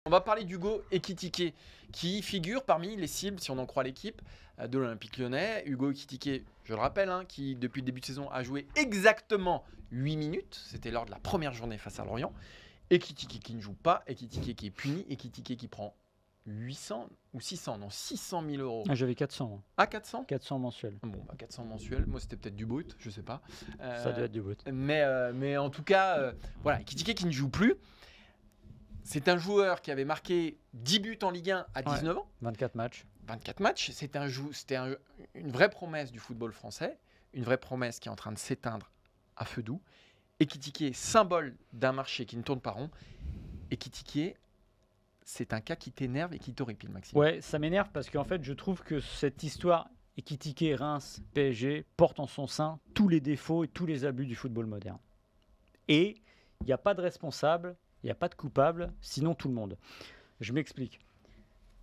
On va parler d'Hugo Ekitike, qui figure parmi les cibles, si on en croit l'équipe, de l'Olympique Lyonnais. Hugo Ekitike, je le rappelle, qui depuis le début de saison a joué exactement 8 minutes. C'était lors de la première journée face à Lorient. Ekitike qui ne joue pas, Ekitike qui est puni, Ekitike qui prend 800 ou 600, non 600 000 euros. Ah, j'avais 400. Ah, 400 400 mensuels. Bon, 400 mensuels. Moi, c'était peut-être du brut, je sais pas. Ça doit être du brut. Mais en tout cas, voilà, Ekitike qui ne joue plus. C'est un joueur qui avait marqué 10 buts en Ligue 1 à 19 ans. 24 matchs. 24 matchs. C'était une vraie promesse du football français. Une vraie promesse qui est en train de s'éteindre à feu doux. Ekitike, symbole d'un marché qui ne tourne pas rond. Ekitike, c'est un cas qui t'énerve et qui t'horripile, Maxime. Ouais, ça m'énerve parce qu'en fait, je trouve que cette histoire Ekitike, Reims, PSG porte en son sein tous les défauts et tous les abus du football moderne. Et il n'y a pas de responsable. Il n'y a pas de coupable, sinon tout le monde. Je m'explique.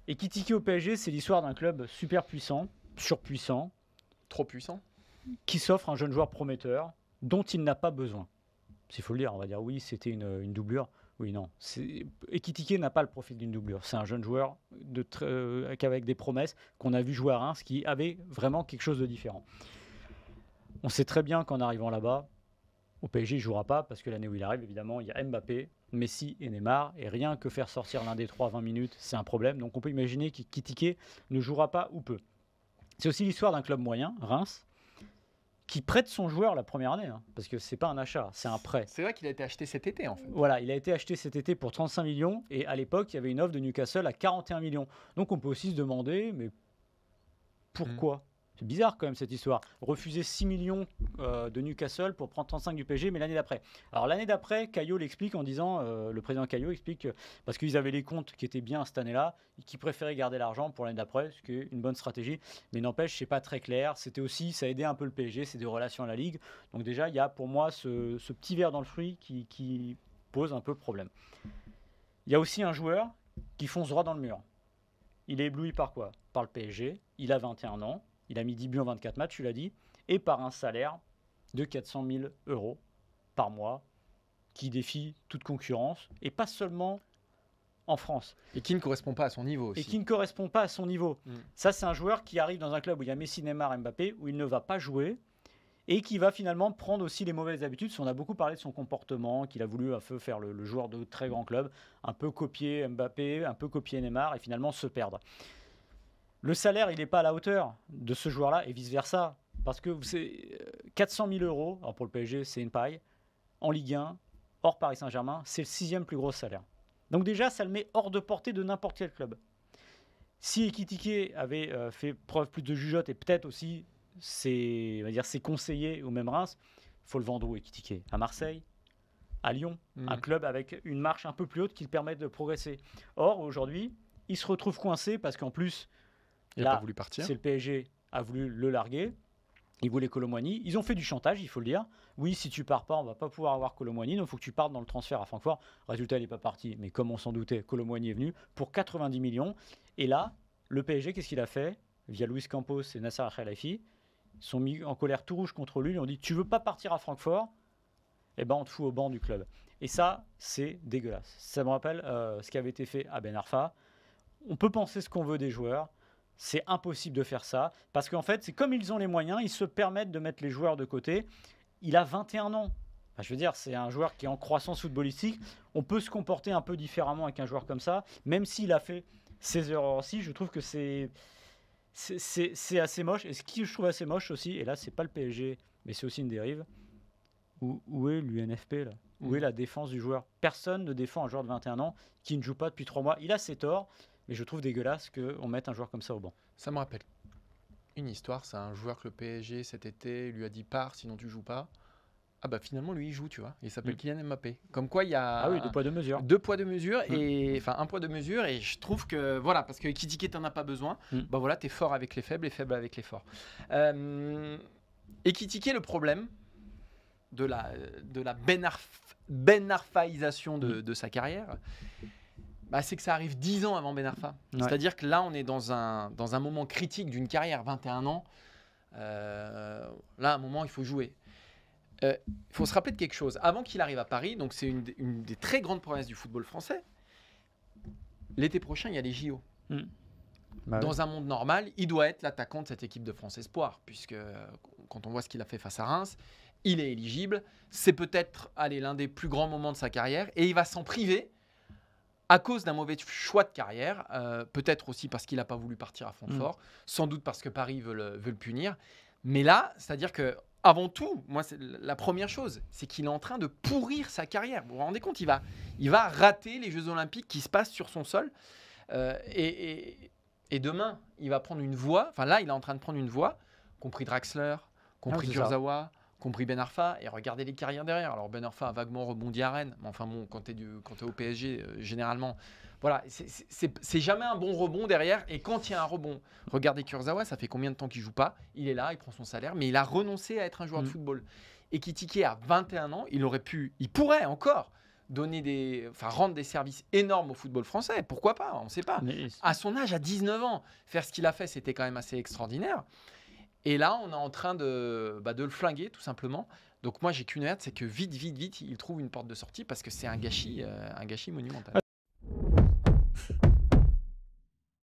Ekitike au PSG, c'est l'histoire d'un club super puissant, surpuissant, Trop puissant. qui s'offre un jeune joueur prometteur dont il n'a pas besoin. S'il faut le dire, on va dire oui, c'était une doublure. Oui, non. Ekitike n'a pas le profil d'une doublure. C'est un jeune joueur avec des promesses qu'on a vu jouer à Reims qui avait vraiment quelque chose de différent. On sait très bien qu'en arrivant là-bas, au PSG, il ne jouera pas parce que l'année où il arrive, évidemment, il y a Mbappé, Messi et Neymar. Et rien que faire sortir l'un des trois 20 minutes, c'est un problème. Donc on peut imaginer qu'Ekitike ne jouera pas ou peu. C'est aussi l'histoire d'un club moyen, Reims, qui prête son joueur la première année. Parce que ce n'est pas un achat, c'est un prêt. C'est vrai qu'il a été acheté cet été, en fait. Voilà, il a été acheté cet été pour 35 millions. Et à l'époque, il y avait une offre de Newcastle à 41 millions. Donc on peut aussi se demander, mais pourquoi C'est bizarre quand même cette histoire. Refuser 6 millions de Newcastle pour prendre 35 du PSG, mais l'année d'après. Alors l'année d'après, Caillot l'explique en disant, le président Caillot explique que, parce qu'ils avaient les comptes qui étaient bien cette année-là, et qu'ils préféraient garder l'argent pour l'année d'après, ce qui est une bonne stratégie. Mais n'empêche, c'est pas très clair. C'était aussi, ça aidait un peu le PSG, c'est des relations à la Ligue. Donc déjà, il y a pour moi ce petit verre dans le fruit qui pose un peu problème. Il y a aussi un joueur qui fonce droit dans le mur. Il est ébloui par quoi ? Par le PSG. Il a 21 ans. Il a mis 10 buts en 24 matchs, tu l'as dit, et par un salaire de 400 000 euros par mois, qui défie toute concurrence, et pas seulement en France. Et qui ne correspond pas à son niveau aussi. Et qui ne correspond pas à son niveau. Ça, c'est un joueur qui arrive dans un club où il y a Messi, Neymar, Mbappé, où il ne va pas jouer, et qui va finalement prendre aussi les mauvaises habitudes. On a beaucoup parlé de son comportement, qu'il a voulu un peu faire le joueur de très grands clubs, un peu copier Mbappé, un peu copier Neymar, et finalement se perdre. Le salaire, il n'est pas à la hauteur de ce joueur-là et vice-versa. Parce que c'est 400 000 euros, alors pour le PSG, c'est une paille. En Ligue 1, hors Paris Saint-Germain, c'est le 6e plus gros salaire. Donc déjà, ça le met hors de portée de n'importe quel club. Si Ekitike avait fait preuve plus de jugeote et peut-être aussi ses conseillers ou même Reims, il faut le vendre où Ekitike ? À Marseille ? À Lyon ? Un club avec une marche un peu plus haute qui le permet de progresser. Or, aujourd'hui, il se retrouve coincé parce qu'en plus, il n'a pas voulu partir. C'est le PSG a voulu le larguer. Il voulait Kolo Muani. Ils ont fait du chantage, il faut le dire. Oui, si tu pars pas, on va pas pouvoir avoir Kolo Muani. Donc il faut que tu partes dans le transfert à Francfort. Résultat, il n'est pas parti. Mais comme on s'en doutait, Kolo Muani est venu pour 90 millions. Et là, le PSG, qu'est-ce qu'il a fait ? Via Luis Campos et Nasser Al-Khelaifi, ils sont mis en colère tout rouge contre lui. Ils ont dit, tu veux pas partir à Francfort ? Eh ben, on te fout au banc du club. Et ça, c'est dégueulasse. Ça me rappelle ce qui avait été fait à Ben Arfa. On peut penser ce qu'on veut des joueurs. C'est impossible de faire ça, parce qu'en fait, c'est comme ils ont les moyens, ils se permettent de mettre les joueurs de côté. Il a 21 ans. Enfin, je veux dire, c'est un joueur qui est en croissance footballistique. On peut se comporter un peu différemment avec un joueur comme ça, même s'il a fait ses erreurs aussi. Je trouve que c'est assez moche. Et ce que je trouve assez moche aussi, et là, c'est pas le PSG, mais c'est aussi une dérive. Où est l'UNFP là ? Où est la défense du joueur ? Personne ne défend un joueur de 21 ans qui ne joue pas depuis 3 mois. Il a ses torts. Mais je trouve dégueulasse qu'on mette un joueur comme ça au banc. Ça me rappelle une histoire. C'est un joueur que le PSG cet été lui a dit pars, sinon tu joues pas. Ah bah finalement lui il joue, tu vois. Il s'appelle Kylian Mbappé. Comme quoi il y a 2 poids 2 mesures. 2 poids 2 mesures et enfin 1 poids 2 mesures et je trouve que voilà parce que Ekitike t'en as pas besoin. Bah voilà t'es fort avec les faibles et faible avec les forts. Ekitike le problème de la Ben Arfaisation de sa carrière. Bah, c'est que ça arrive 10 ans avant Ben Arfa. Ouais. C'est-à-dire que là, on est dans un moment critique d'une carrière, 21 ans. Là, à un moment, il faut jouer. Il faut se rappeler de quelque chose. Avant qu'il arrive à Paris, donc c'est une des très grandes promesses du football français, l'été prochain, il y a les JO. Bah oui. Dans un monde normal, il doit être l'attaquant de cette équipe de France Espoir, puisque quand on voit ce qu'il a fait face à Reims, il est éligible. C'est peut-être l'un des plus grands moments de sa carrière, et il va s'en priver à cause d'un mauvais choix de carrière, peut-être aussi parce qu'il n'a pas voulu partir à Francfort, sans doute parce que Paris veut le punir. Mais là, c'est-à-dire que avant tout, moi, c'est la première chose, c'est qu'il est en train de pourrir sa carrière. Vous vous rendez compte, il va rater les Jeux Olympiques qui se passent sur son sol. Et demain, il va prendre une voie. Enfin là, il est en train de prendre une voie, compris Draxler, compris c'est ça. Kurzawa, compris Ben Arfa. Et regardez les carrières derrière. Alors Ben Arfa a vaguement rebondi à Rennes. Mais enfin bon, quand tu es au PSG, généralement, voilà, c'est jamais un bon rebond derrière. Et quand il y a un rebond, regardez Kurzawa, ça fait combien de temps qu'il joue pas? Il est là, il prend son salaire, mais il a renoncé à être un joueur de football. Et Ekitike à 21 ans, il pourrait encore rendre des services énormes au football français. Pourquoi pas? On ne sait pas. Mais À son âge, à 19 ans, faire ce qu'il a fait, c'était quand même assez extraordinaire. Et là, on est en train de le flinguer, tout simplement. Donc moi, j'ai qu'une hâte, c'est que vite, il trouve une porte de sortie parce que c'est un gâchis monumental.